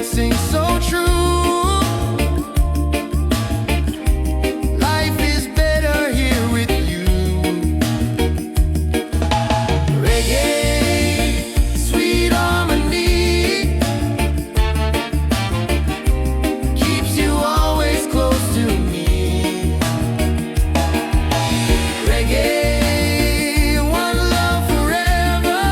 sings so true. Life is better here with you. Reggae, sweet harmony, keeps you always close to me. Reggae, one love forever.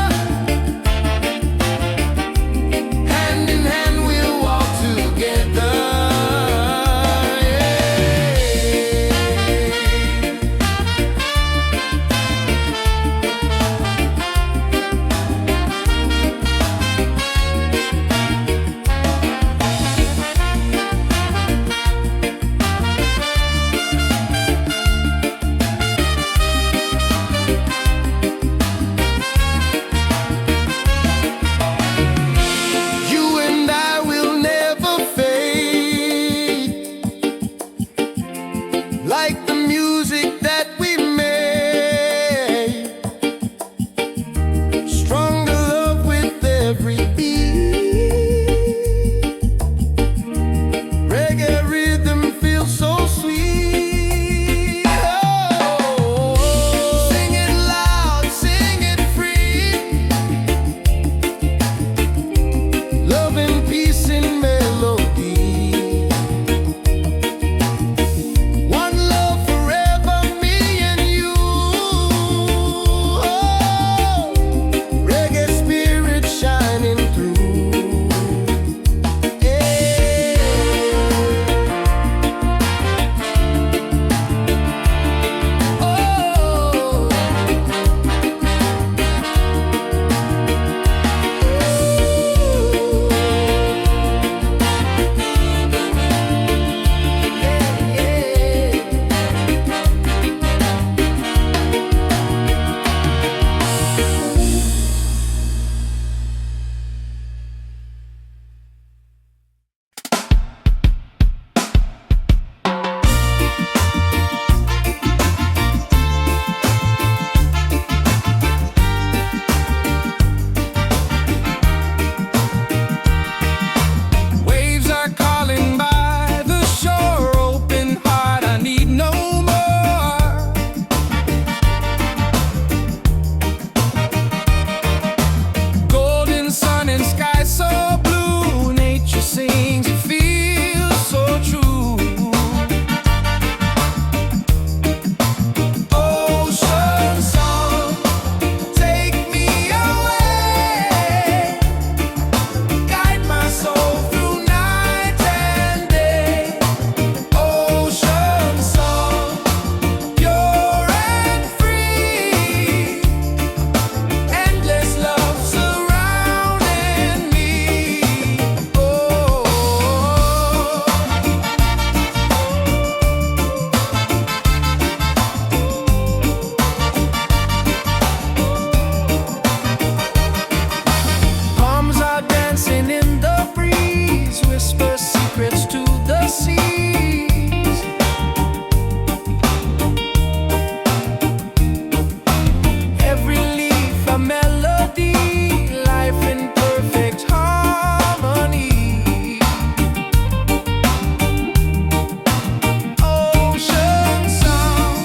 Hand in hand we'll walk together. You and I will never fade, like the music that we made. Stronger love with every beat. Reggae rhythm feels so sweet. Oh, sing it loud, sing it free. Love and peace in melody. One love forever, me and you. Oh, reggae spirit shining through. Yeah. Oh. Waves are calling by the shore, open heart, I need no more. Golden sun and sky so blue, nature sings, it feels so true. Ocean song, take me away, guide my soul through night and day. Ocean song, pure and free, endless love surrounding me. Oh, palms are dancing in the breeze, whisper secrets to the seas. Every leaf a melody, life in perfect harmony. Ocean song,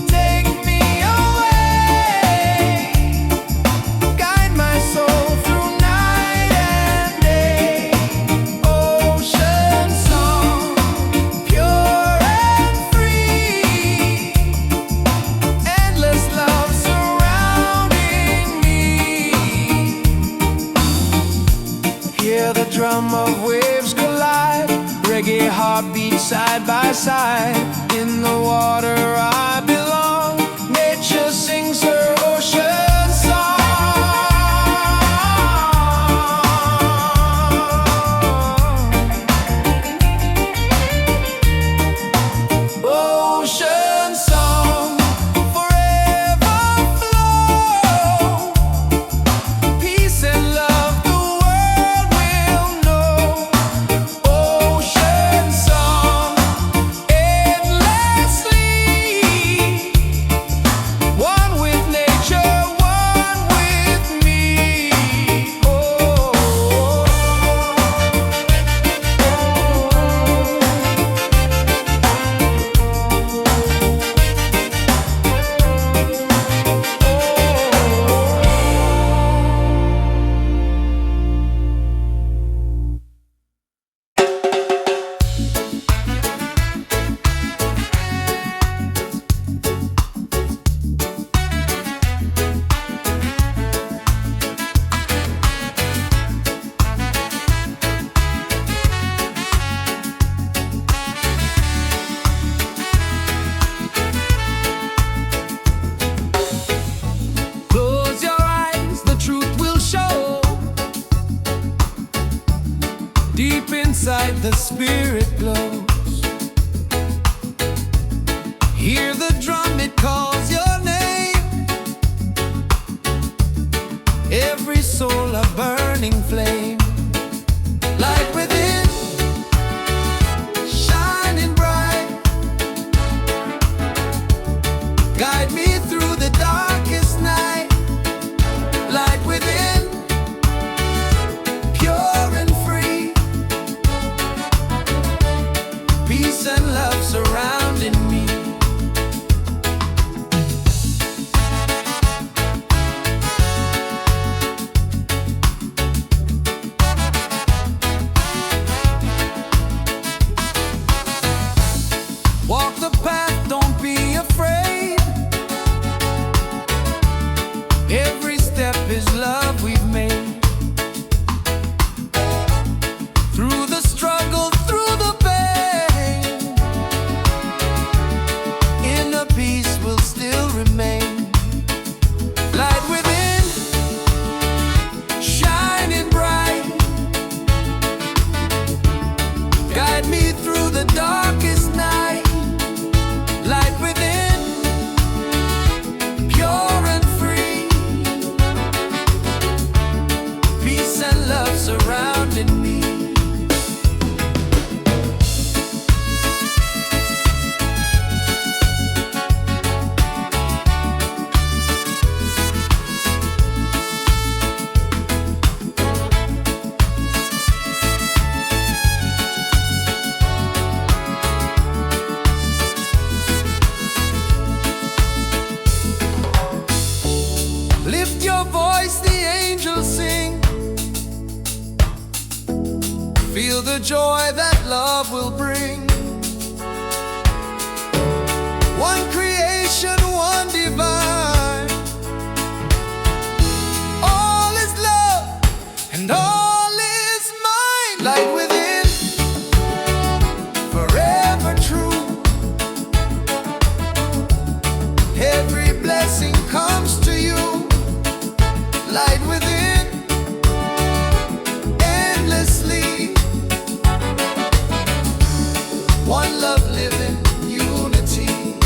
take me away, guide my soul through night and day. Ocean song, pure and free, endless love surrounding me. Hear the drum of waves collide, reggae heartbeat side by side. In the water I belong, nature sings her ocean song. Ocean song, forever flow, peace and love the world will know. Ocean song, endlessly Deep inside the spirit glows. Hear the drum, it calls your name. Every soul a burning flame. Light within, shining bright. Guide me through the darkest night. Light within, pure and free. Peace and love surrounding me. Walk the path, don't be afraid. Every step is love we've made. Through the struggle, through the pain, inner peace will still remain. Light within, shining bright. Guide me through the darkest night. Light within, pure and free. Peace and love surrounding me. Lift your voice, the angels sing. Feel the joy that love will bring. One creation, one divine. All is love and all is mine. Light within, forever true. Every blessing comes to you. Light within, endlessly. One love living, unity.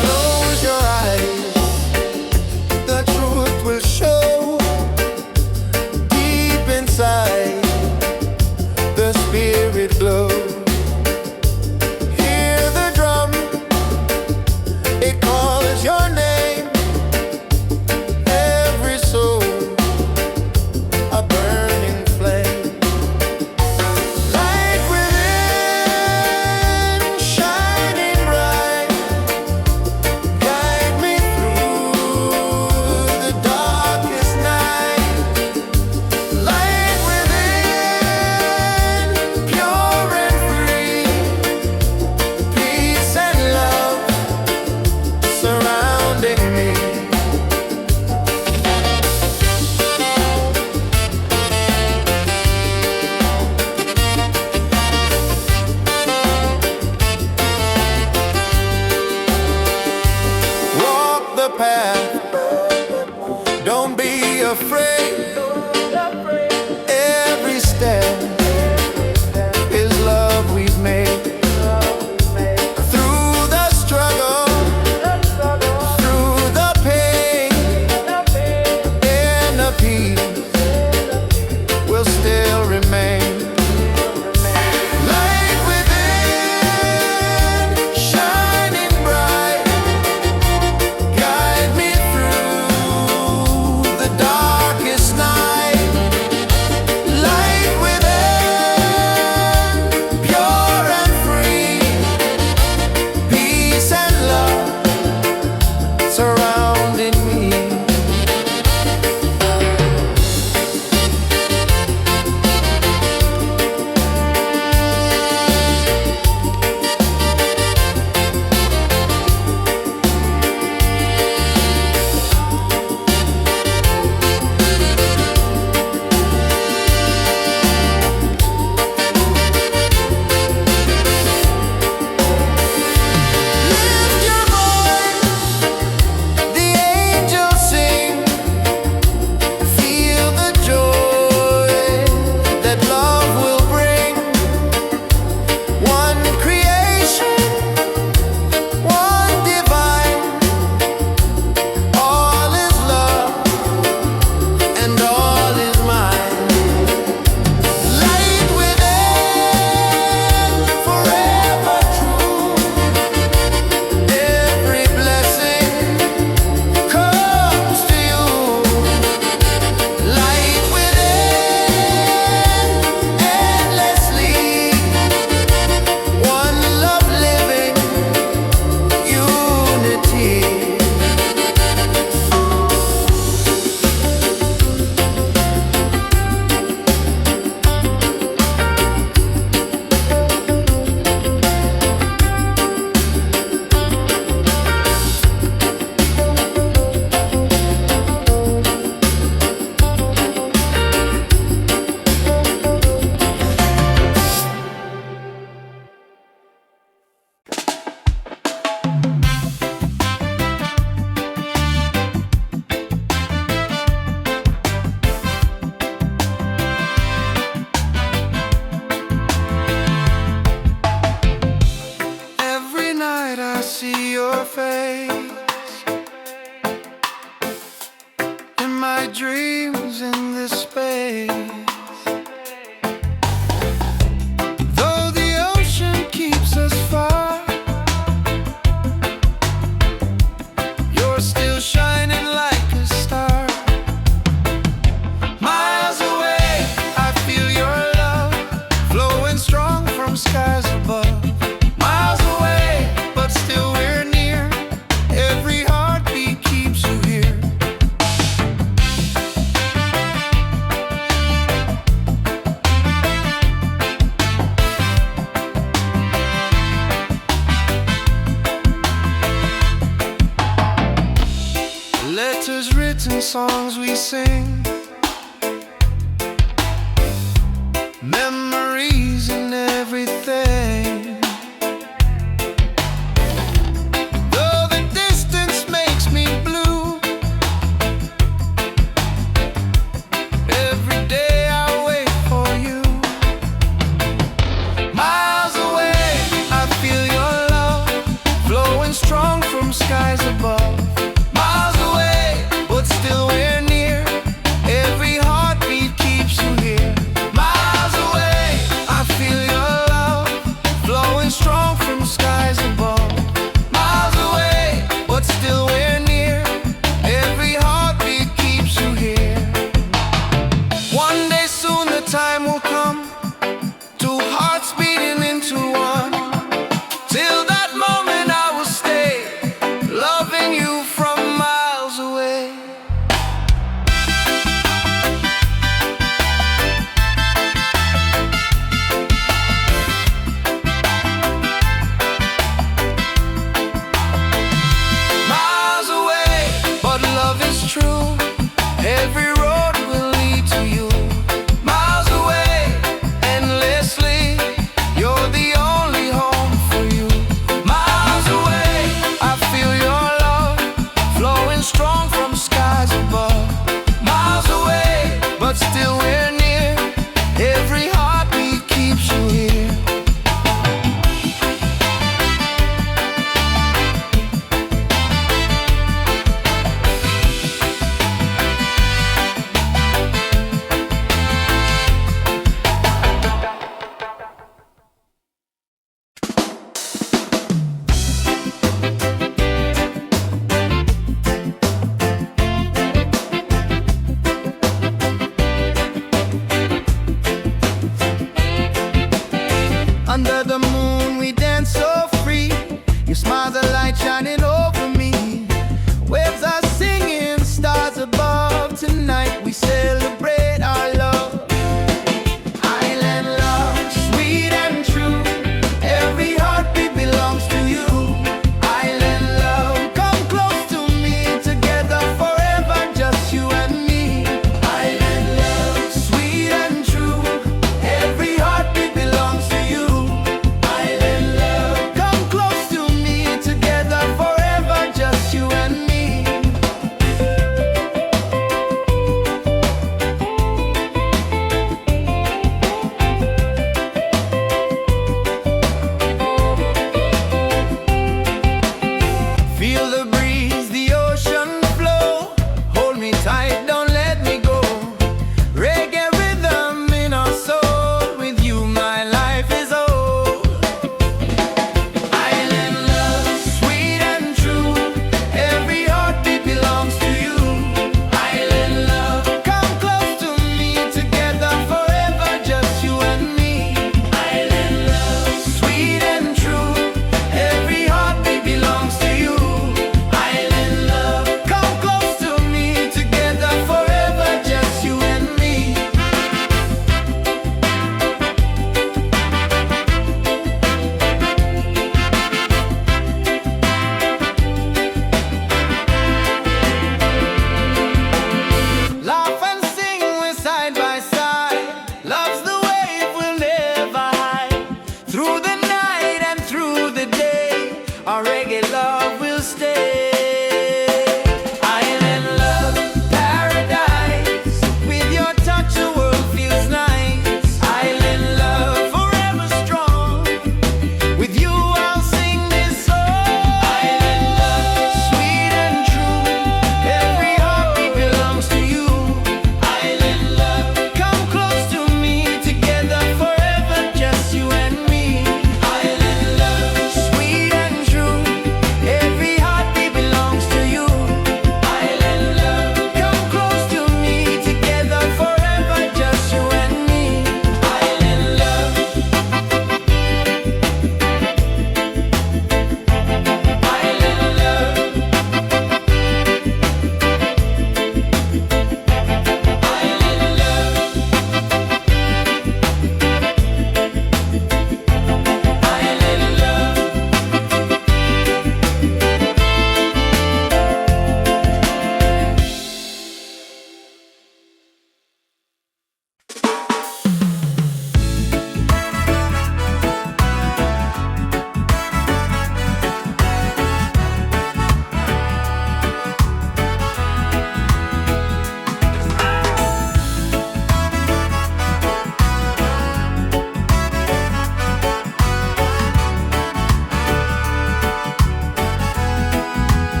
Close your eyes, the truth will show. Deep inside, the spirit glows. Hear the drum, it calls your name. Every soul, a burning flame. Light within, shining bright. Guide me through the darkest night. Light within, pure and free. Peace and love surrounding me. Walk the path, don't be afraid. Every step is love we've made. Through the struggle, through the pain, inner peace will still remain. Light within, shining bright. Guide me through dreams in this space. Though the ocean keeps us far, you're still shining like a star. Miles away, I feel your love flowing strong from skies above. Miles away, but still we're near. Every heartbeat keeps you here. Letters written, songs we sing, memories and everything. Though the distance makes me blue, every day I wait for you. Miles away, I feel your love flowing strong from skies above. Miles away, but still we're near. Every heartbeat keeps you here. Miles away, I feel your love flowing strong from skies above. Miles away, but still we're near. Every heartbeat keeps you here. One day soon the time will come, two hearts beating into one. Till that moment I will stay, loving you from miles away. Miles away, but love is true. Every road will lead to you. Miles away, endlessly, you're the only home for you. Miles away, I feel your love flowing strong from skies above. Miles away, but still we're near. Every heartbeat keeps you here.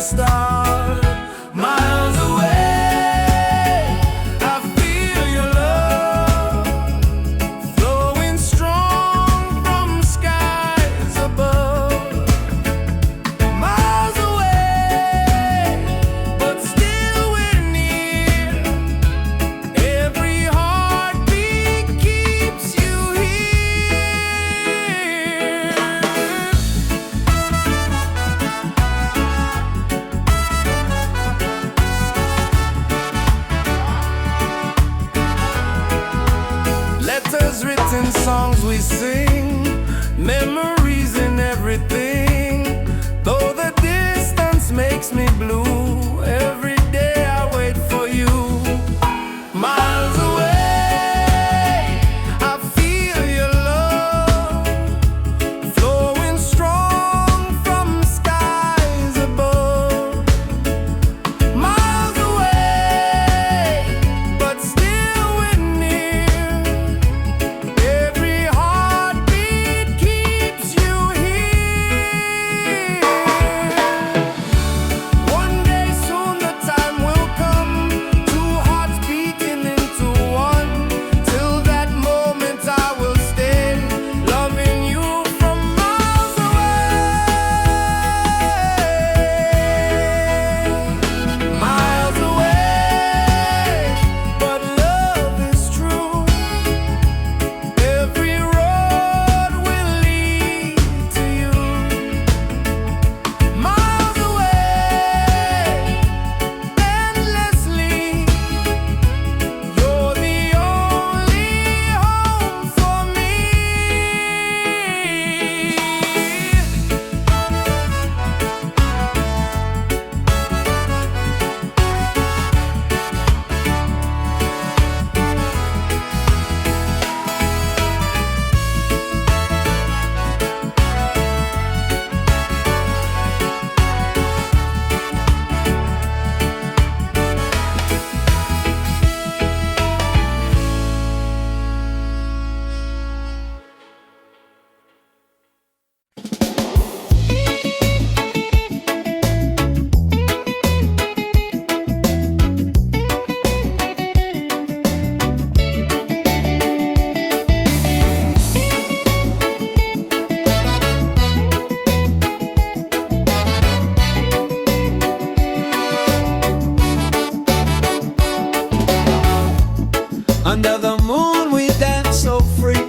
start. Miles away, I feel your love flowing strong from skies above. Miles away, but still we're near. Every heartbeat keeps you here. Letters written, songs we sing, memories in everything. Though the distance makes me blue, every day I wait for you. Miles away, I feel your love flowing strong from skies above. Miles away, but still we're near. Every heartbeat keeps you here. One day soon the time will come, two hearts beating into one. Till that moment I will stay, loving you from miles away. Miles away, but love is true. Every road will lead to you. Miles away, endlessly. You're the only home for me. Under the moon we dance so free.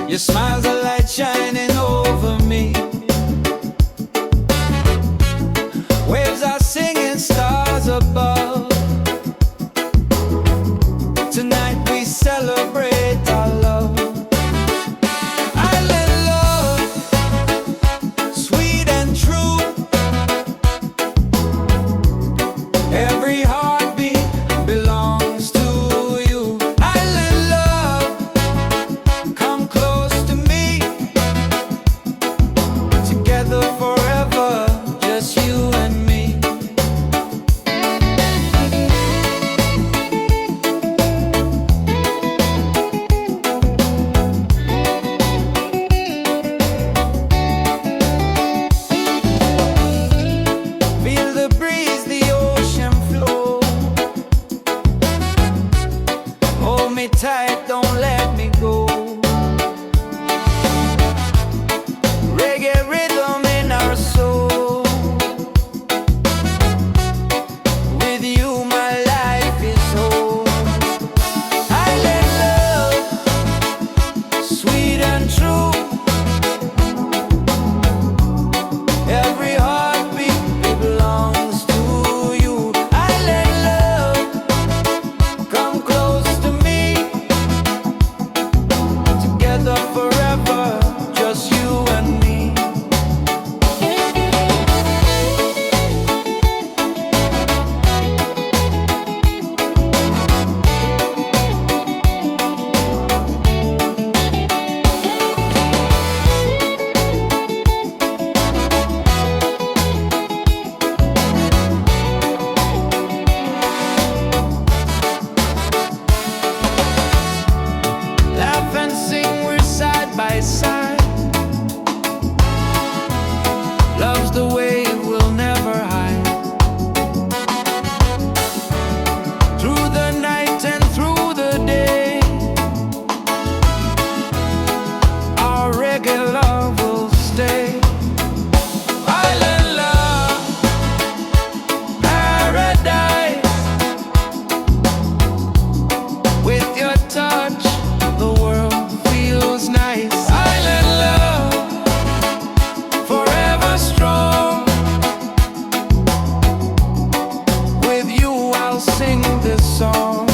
Your smile's a light shining over me. Waves are singing, stars above. Tonight we celebrate our love. Island love, sweet and true. Every heartbeat belongs to you. Island love, come close to me. Together forever, just you and me. Feel the breeze, the ocean flow. Hold me tight, don't let me go. Reggae rhythm in our soul. With you my life is whole. Island love, sweet and true. Every heartbeat belongs to you. Island love, come close to me. this song.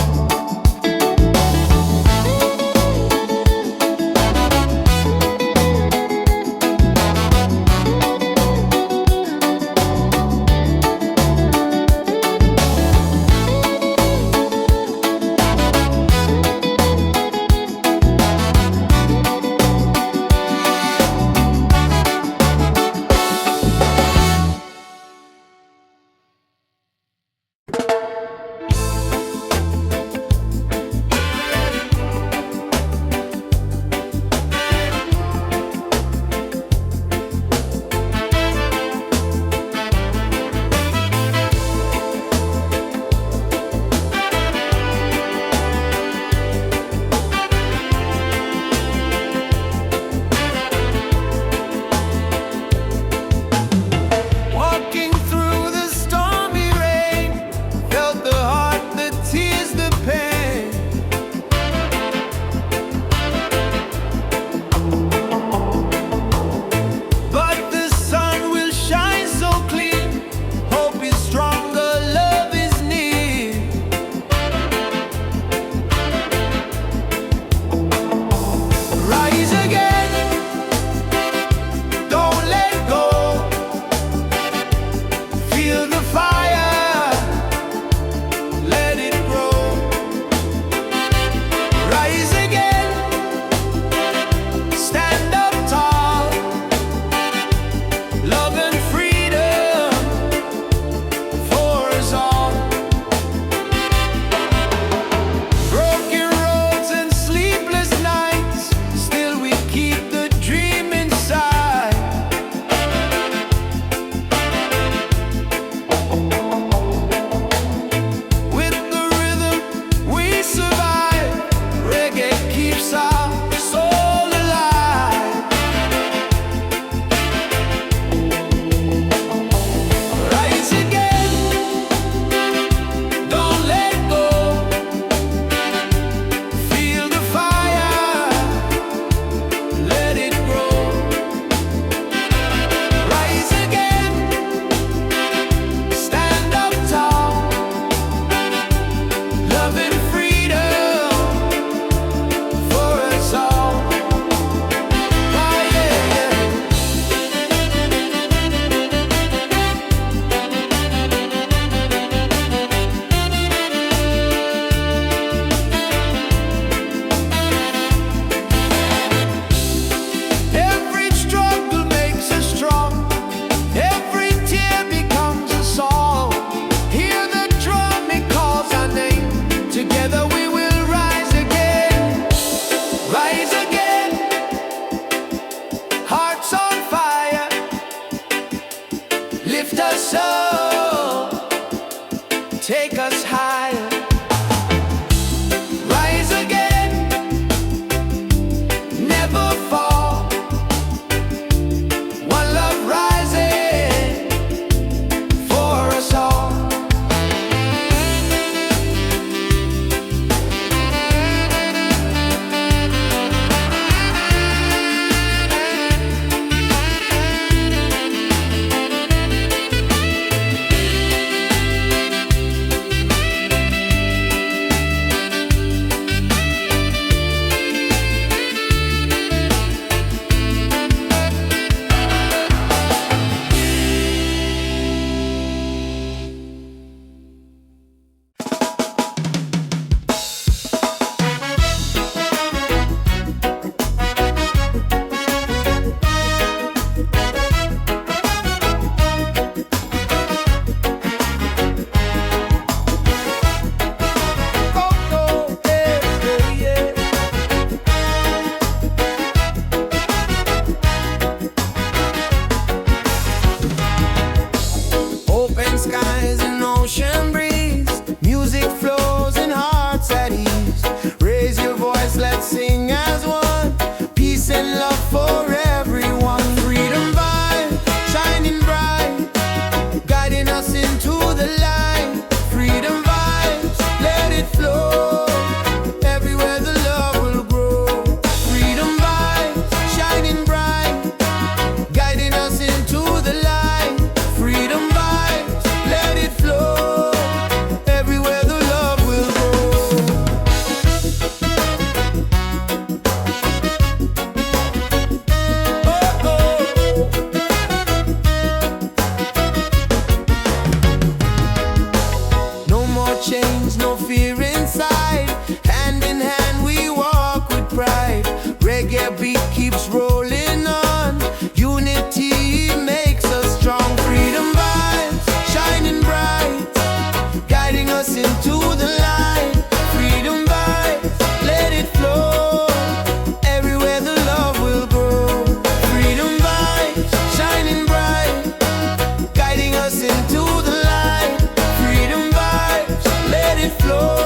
side. Hand in hand we walk with pride. Reggae beat keeps rolling on. Unity makes us strong. Freedom vibes shining bright, guiding us into the light. Freedom vibes, let it flow. Everywhere the love will grow. Freedom vibes shining bright, guiding us into the light. Freedom vibes, let it flow.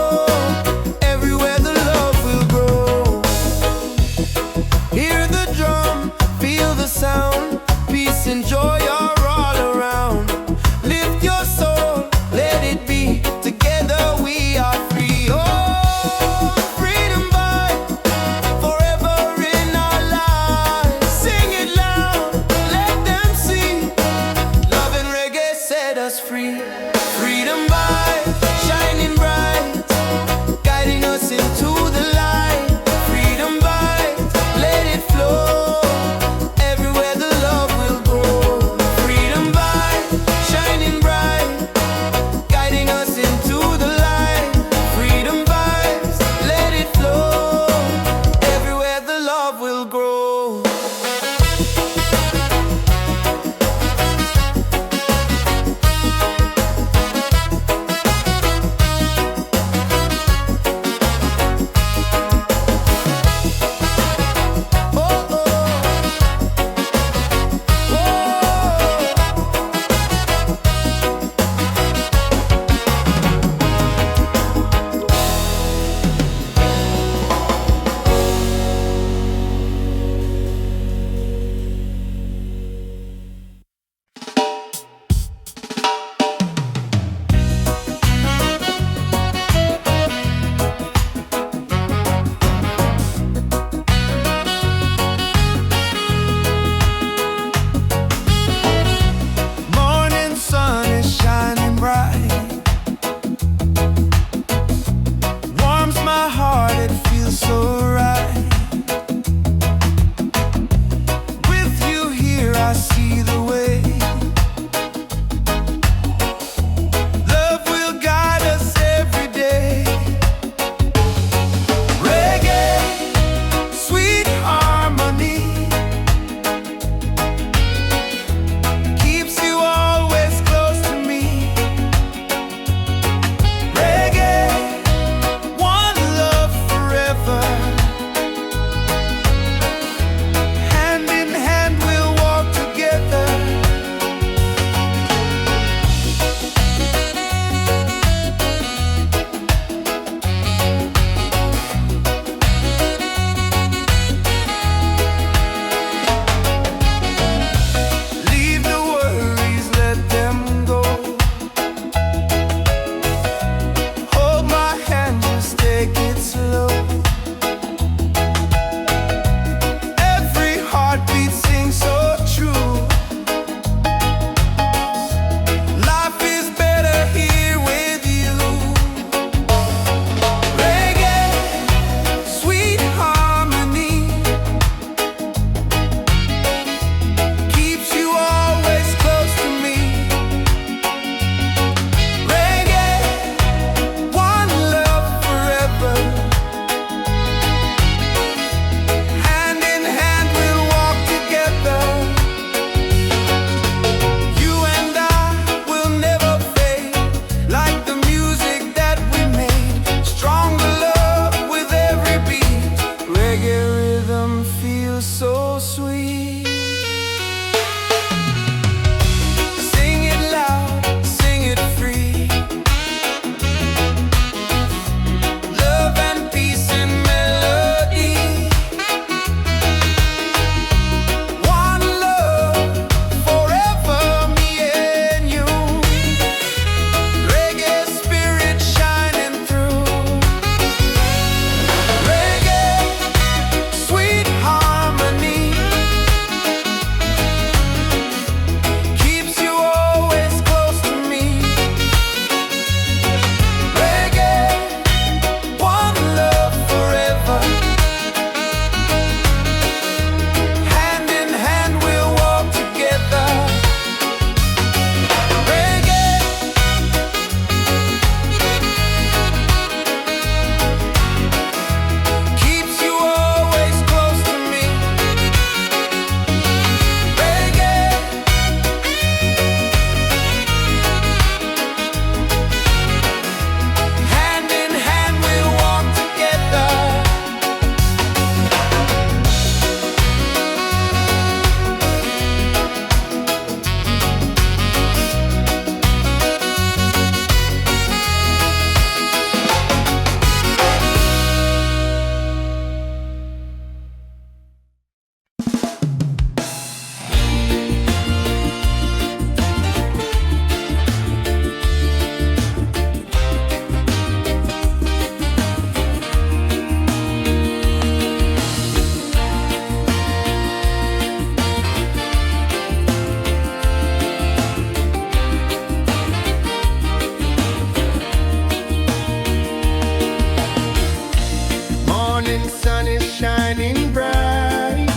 morning sun is shining bright.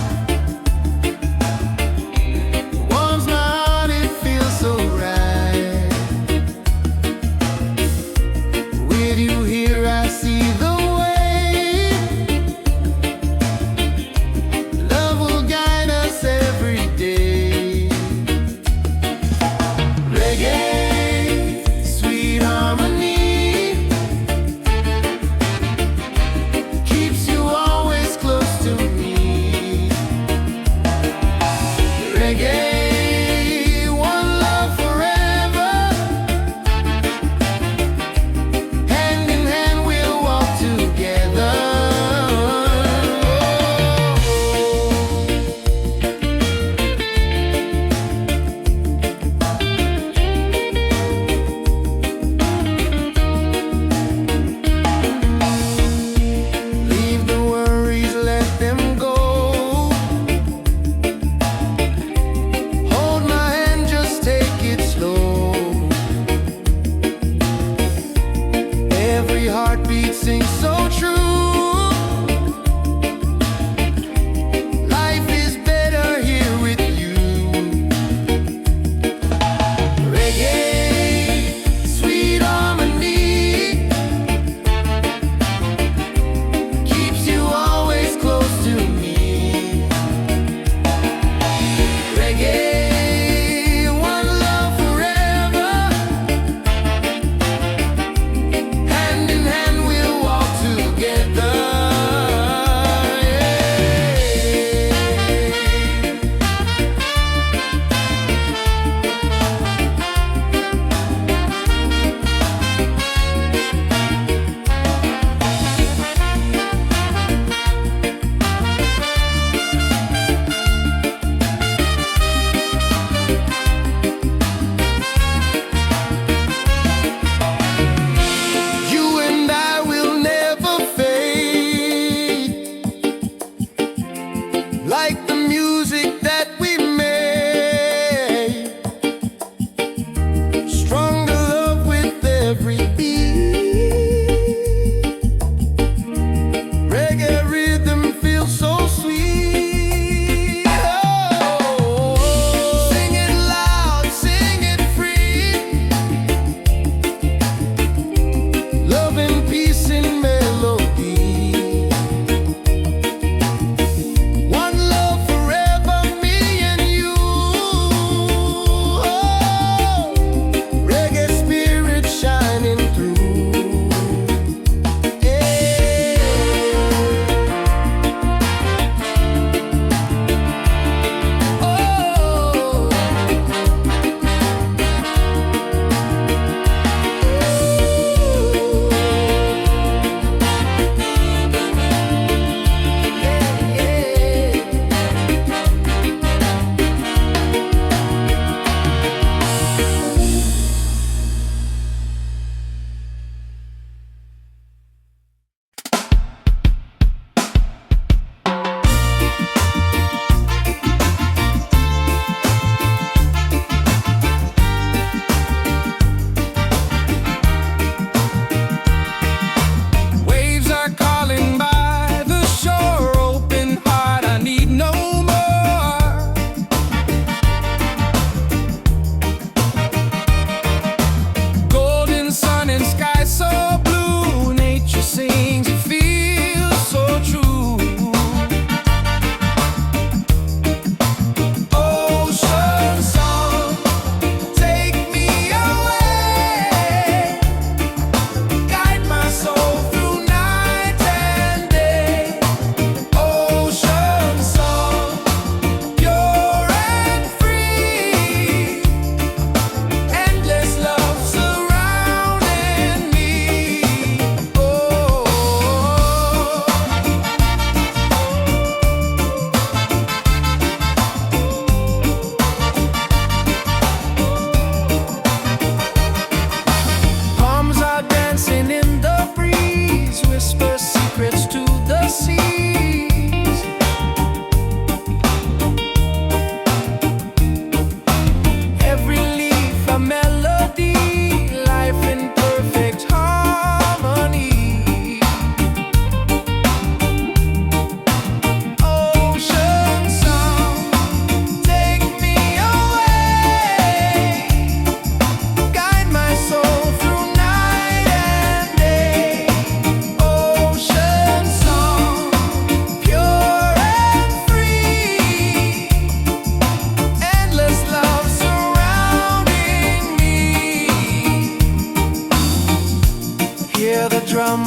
Warms my heart, it feels so right. With you here I see the way. Love will guide us every day. Reggae, sweet harmony, keeps you always close to me.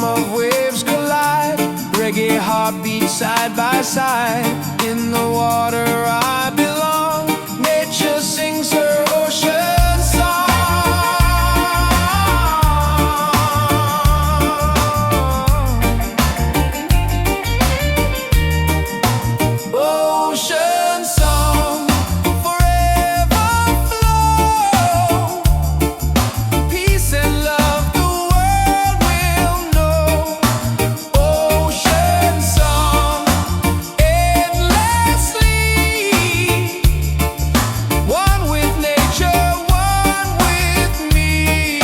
drum of waves collide. Reggae heartbeat side by side. In the water I belong. Nature sings her ocean song. Ocean song, forever flow. Peace and love the world will know. Ocean song, endlessly. One with nature, one with me.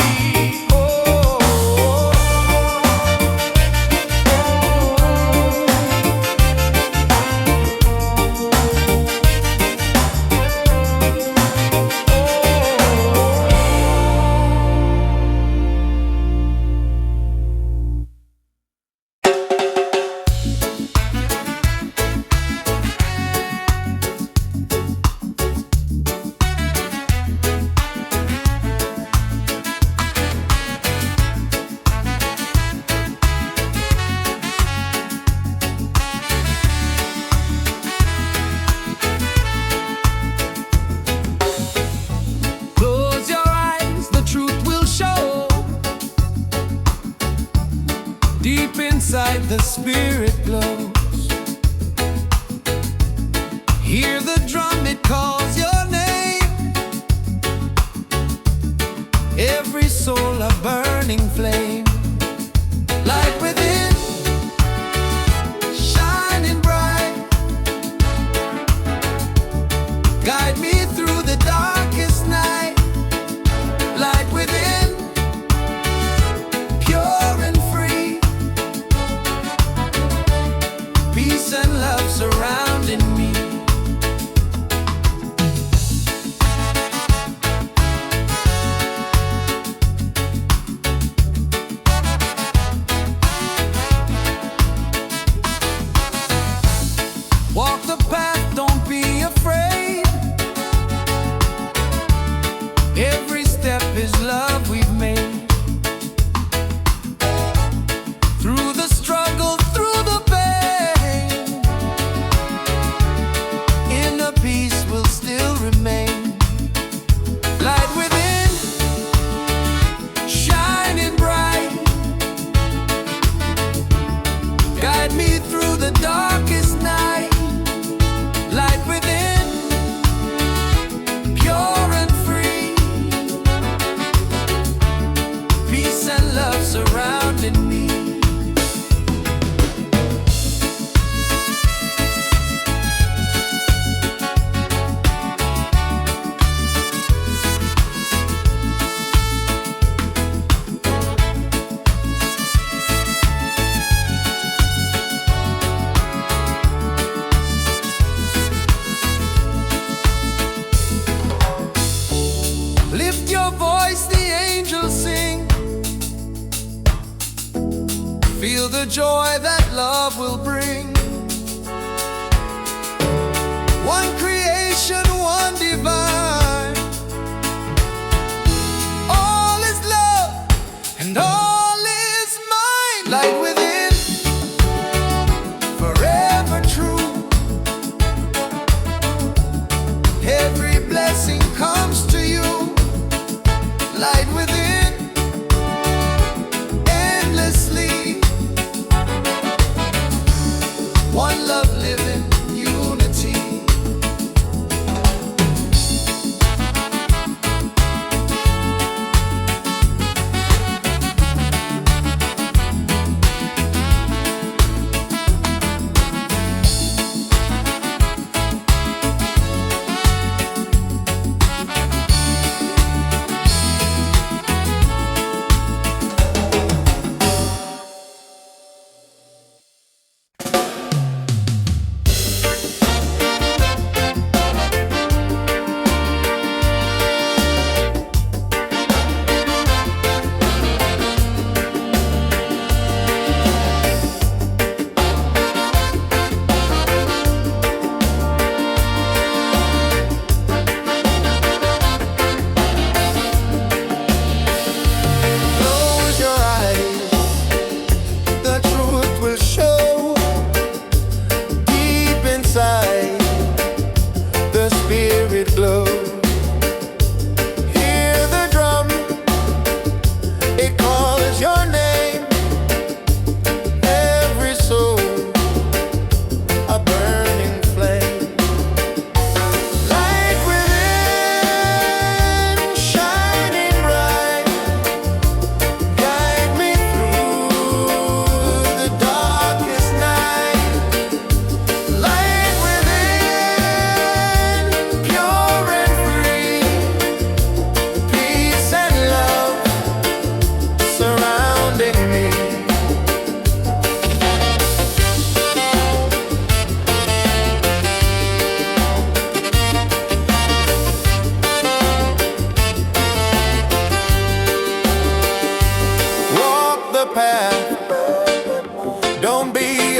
Close your eyes, the truth will show. Deep inside the spirit glows. Hear the drum, it calls your name. Every soul a burning flame. Light within, shining bright. Guide me through the darkest night. Light within, pure and free. Peace and love surrounding me. Walk the path, don't be afraid. Every step is love we've made. Through the struggle, through the pain, inner peace will still remain. Light within, shining bright. Guide me through the darkest night. Light within, pure and free. Peace and love surrounding me. Lift your voice, the angels sing. Feel the joy that love will bring. One creation, one divine. All is love and all is mine. Light within, forever true. Every blessing comes to you. Light within, endlessly. One love living, unity.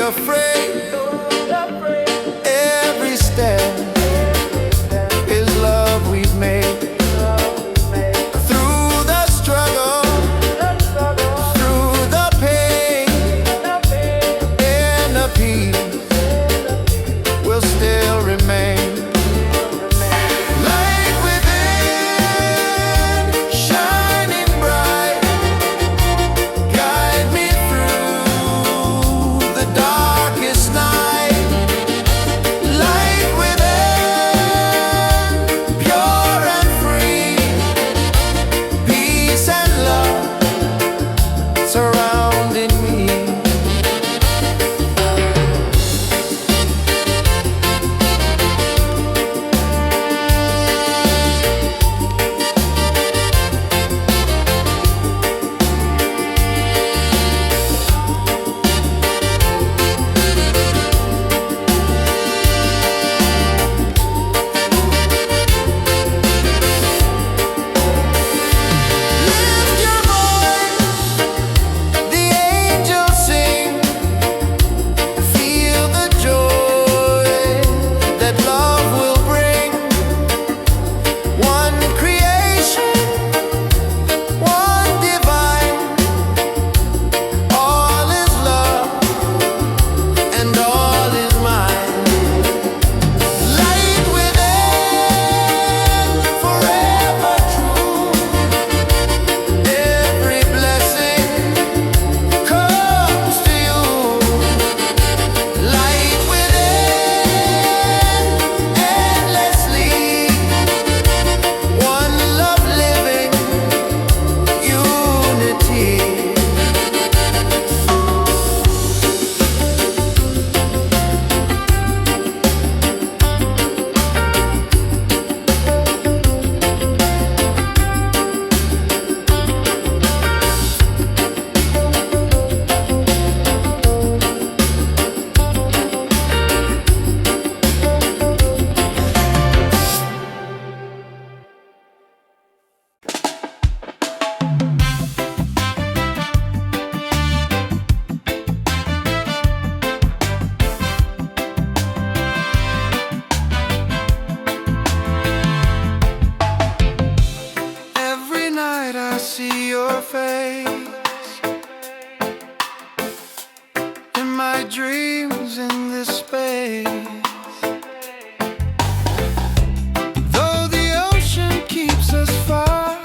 afraid. Every step is love we've made. Through the struggle, through the pain, and the peace will still remain. Light within, shining bright, guide me through the darkest night. Light within, pure and free, peace and love surrounding me. Lift your voice, the angels sing. Feel the joy that love will bring. One creation, one divine. All is love and all is mine. Light within, forever true. Every blessing comes to you. Light within, endlessly. One love living, unity. Every night I see your face in my dreams in this space. Though the ocean keeps us far,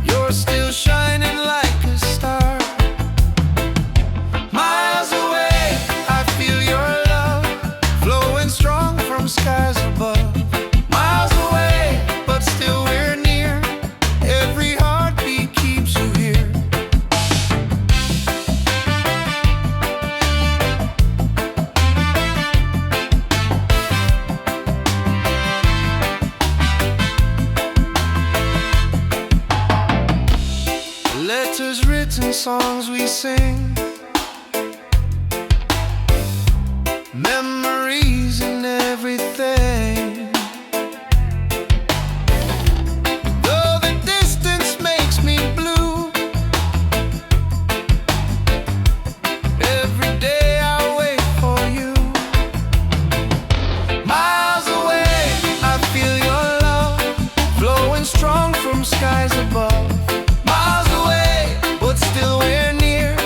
you're still shining like a star. Miles away, I feel your love flowing strong from skies above. Miles away, but still we're near. Every heartbeat keeps you here. Letters written, songs we sing, memories and everything. Though the distance makes me blue, every day I wait for you. Miles away, I feel your love flowing strong from skies above. Miles away, but still we're near.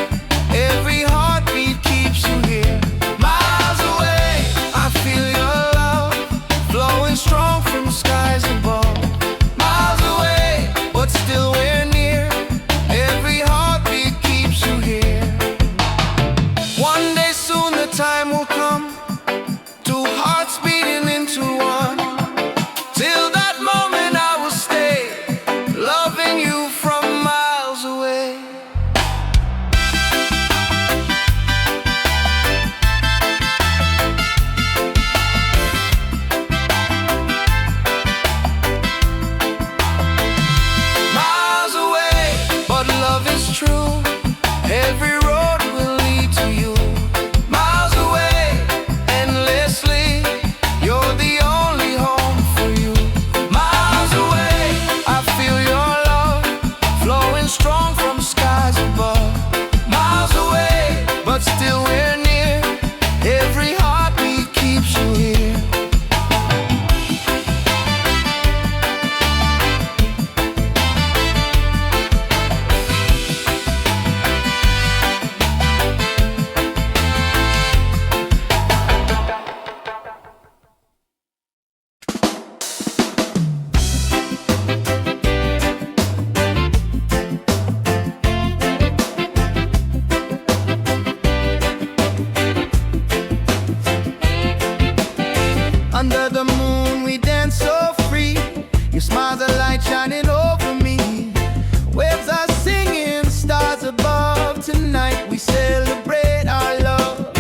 tonight we celebrate our love.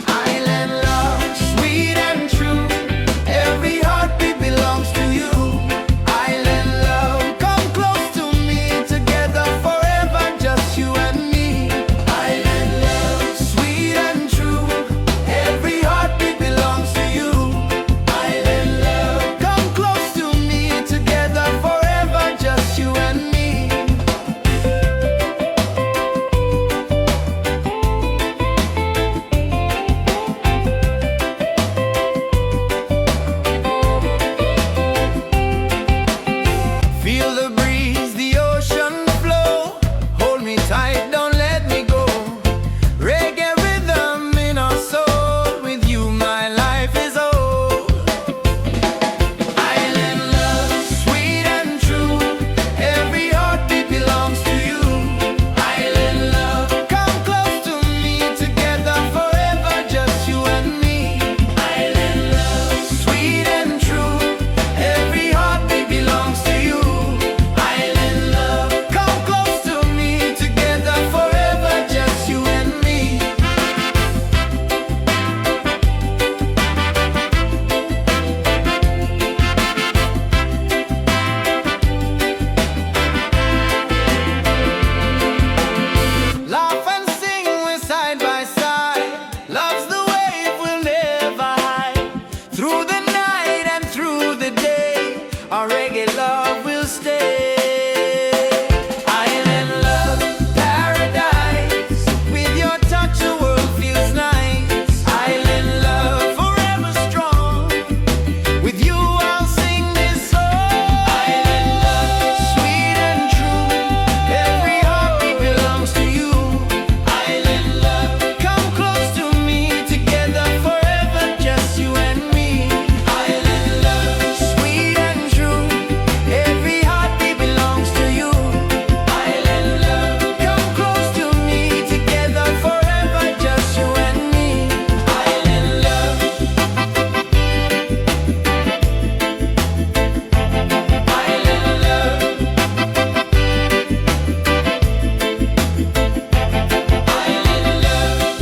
Island love, sweet and true. Every heartbeat belongs to you. Island love, come close to me. Together forever, just you and me. Island love, sweet and true. Every heartbeat belongs to you. Island love, come close to me. Together forever, just you and me. Feel the breeze, the ocean flow. Hold me tight, don't let me go. Reggae rhythm in our soul. With you, my life is whole. Island love, sweet and true. Every heartbeat belongs to you. Island love, come close to me. Together forever, just you and me. Island love, sweet and true. Every heartbeat belongs to you. Island love, come close to me. Together forever, just you and me. Laugh and sing, we're side by side. Love's the wave, we'll never hide. Through the night and through the day, our reggae love will stay. Island love, paradise. With your touch, the world feels nice. Island love, forever strong. With you, I'll sing this song. Island love, sweet and true. Every heartbeat belongs to you. Island love, come close to me. Together forever, just you and me. Island love, sweet and true. Every heartbeat belongs to you. Island love, come close to me. Together forever, just you and me. Island love. Island love. Island love.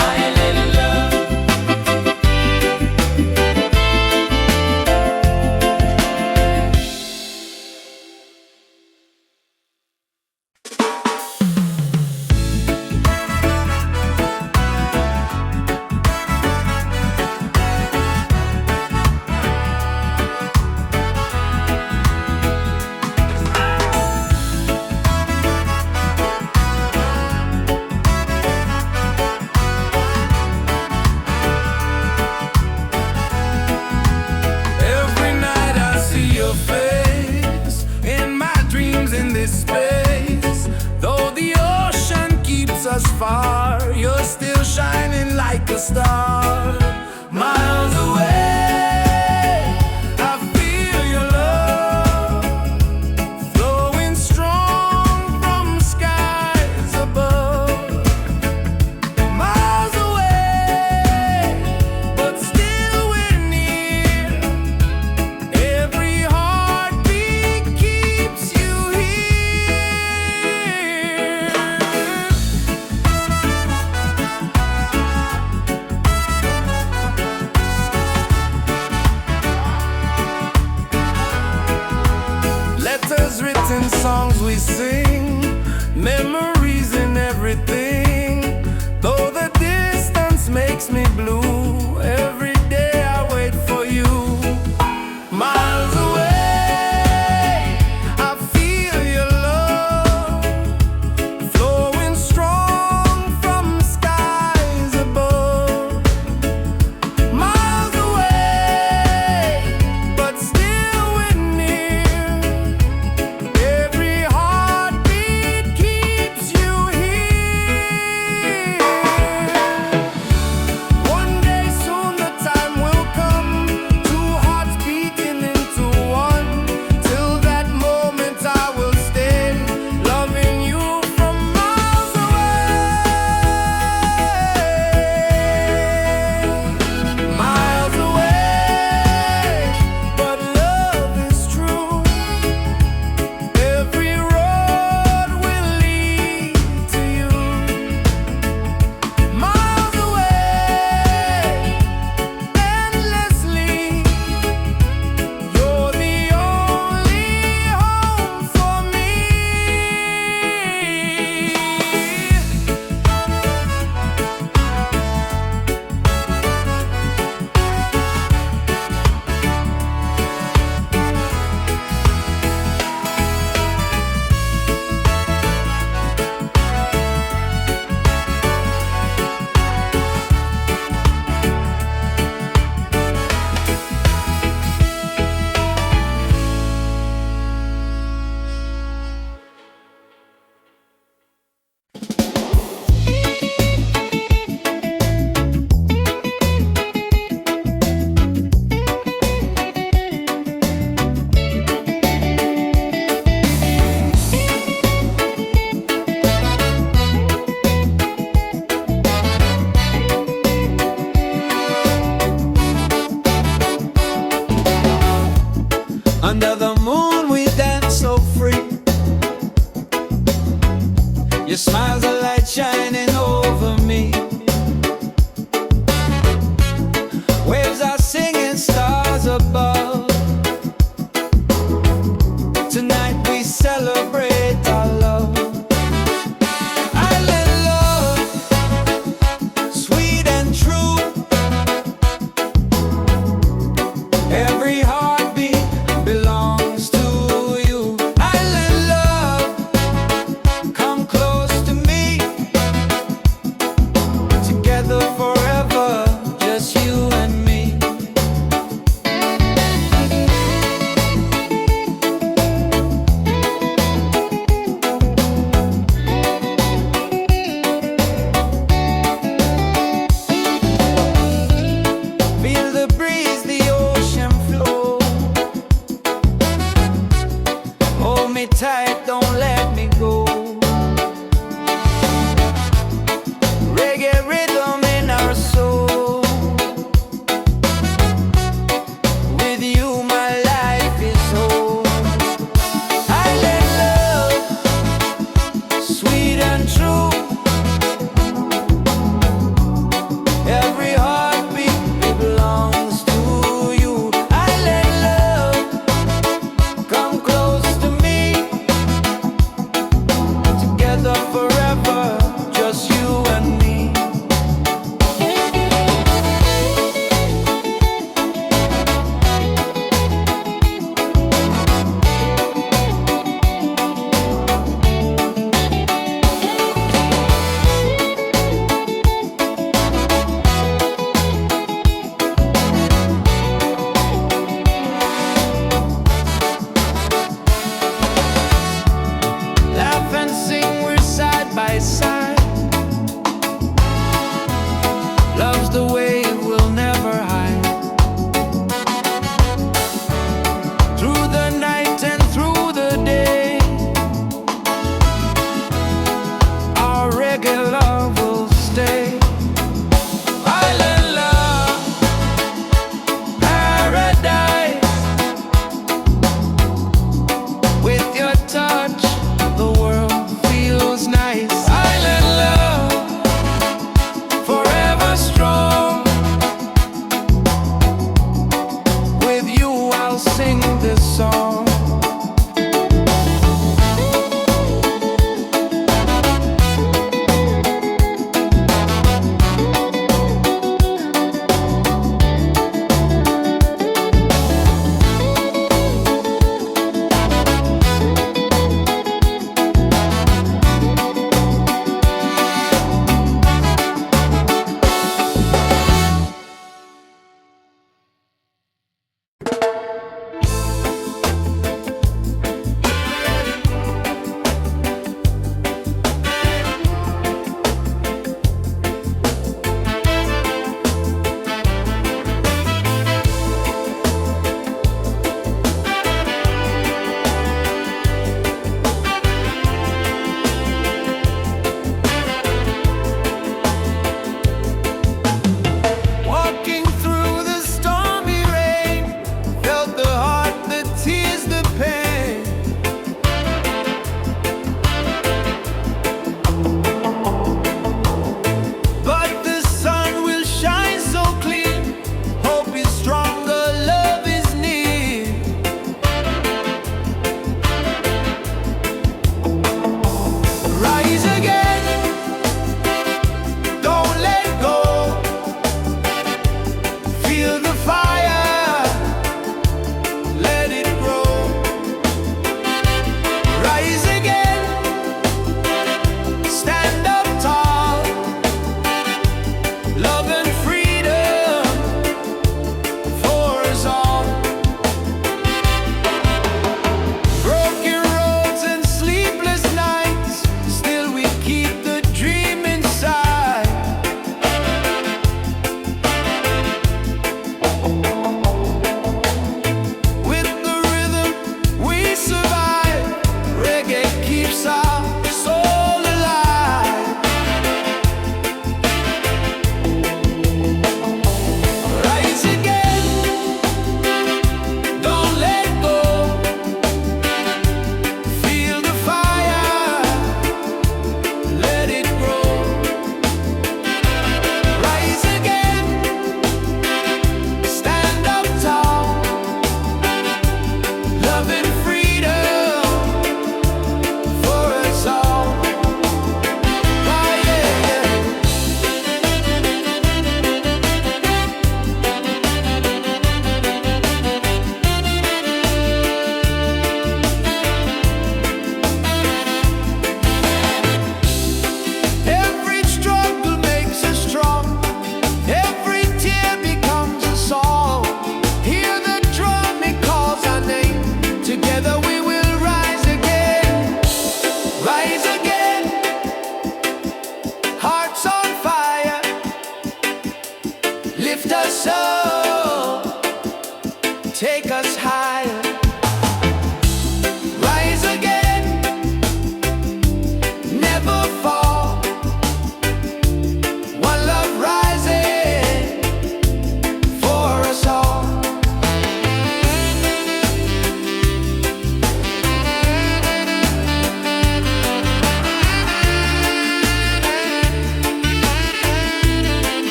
Island love. Every night I see your face in my dreams in this space. Though the ocean keeps us far, you're still shining like a star. Miles away, I feel your love flowing strong from skies above. Miles away, but still we're near. Every heartbeat keeps you here. Letters written, songs we sing, memories in everything. Though the distance makes me blue, every day I wait for you. Miles away, I feel your love flowing strong from skies above. Miles away, but still we're near. Every heartbeat keeps you here. One day soon the Your smile's a light shining over me. Waves are singing, stars above. Tonight we celebrate our love. Island love, sweet and true. Every heartbeat belongs to you. Island love, come close to me. Together forever, just you and me. Feel the breeze, the ocean flow. Hold me tight.